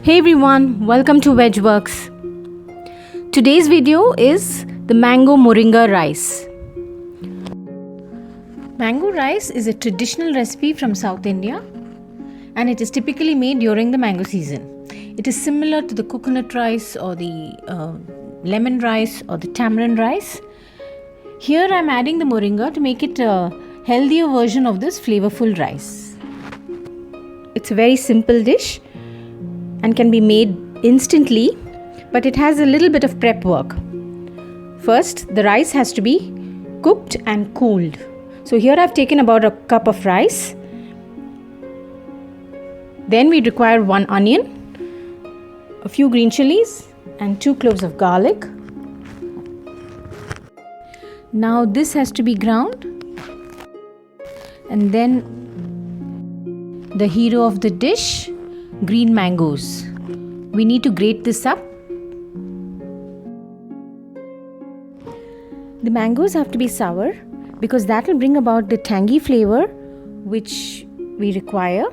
Hey everyone, welcome to Vegworks. Today's video is the mango moringa rice. Mango rice is a traditional recipe from South India and it is typically made during the mango season. It is similar to the coconut rice or the lemon rice or the tamarind rice. Here I am adding the moringa to make it a healthier version of this flavorful rice. It's a very simple dish and can be made instantly, but it has a little bit of prep work. First, the rice has to be cooked and cooled. So here I've taken about a cup of rice. Then we require 1 onion, a few green chillies and 2 cloves of garlic. Now this has to be ground. And then the hero of the dish, green mangoes. We need to grate this up. The mangoes have to be sour because that will bring about the tangy flavor which we require.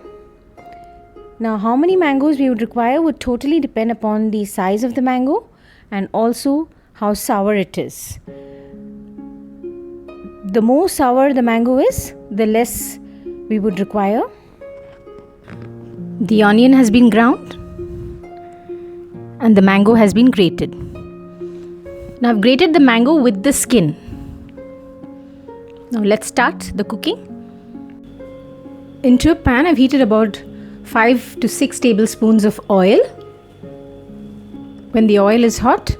Now how many mangoes we would require would totally depend upon the size of the mango and also how sour it is. The more sour the mango is, the less we would require. The onion has been ground and the mango has been grated. Now I've grated the mango with the skin. Now let's start the cooking. Into a pan I've heated about 5 to 6 tablespoons of oil. When the oil is hot,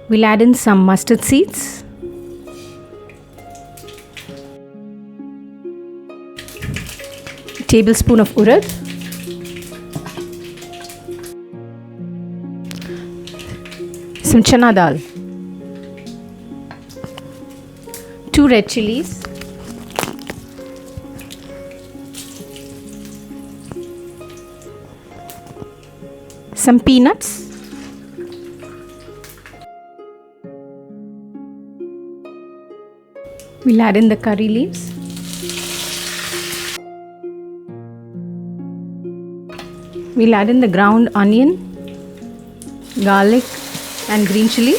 we'll add in some mustard seeds, a tablespoon of urad, some chana dal, 2 red chillies, some peanuts, we'll add in the curry leaves, we'll add in the ground onion, garlic and green chilli.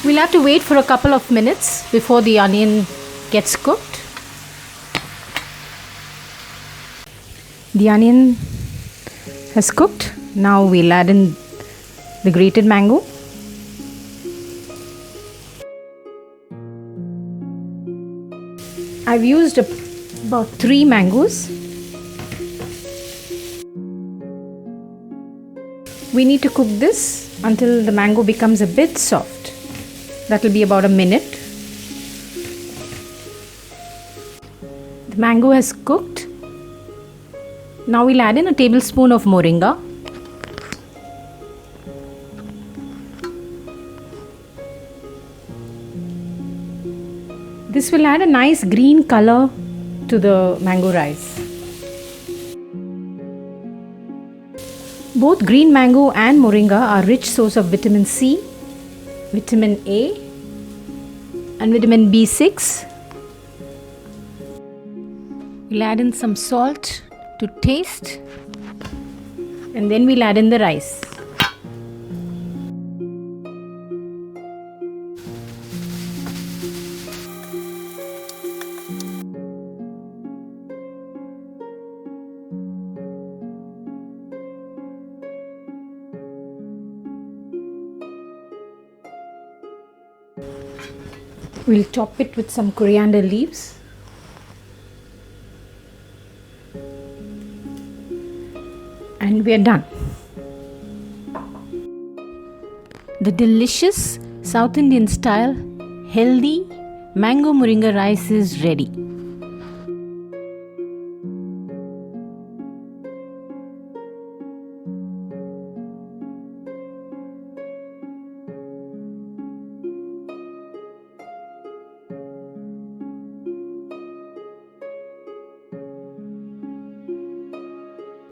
We'll have to wait for a couple of minutes before the onion gets cooked. The onion has cooked. Now we'll add in the grated mango. I've used about 3 mangoes. We need to cook this until the mango becomes a bit soft. That will be about a minute. The mango has cooked. Now we'll add in a tablespoon of moringa. This will add a nice green color to the mango rice. Both green mango and moringa are rich source of vitamin C, vitamin A and vitamin B6. We'll add in some salt to taste and then we'll add in the rice. We'll top it with some coriander leaves. And we are done. The delicious South Indian style healthy mango moringa rice is ready.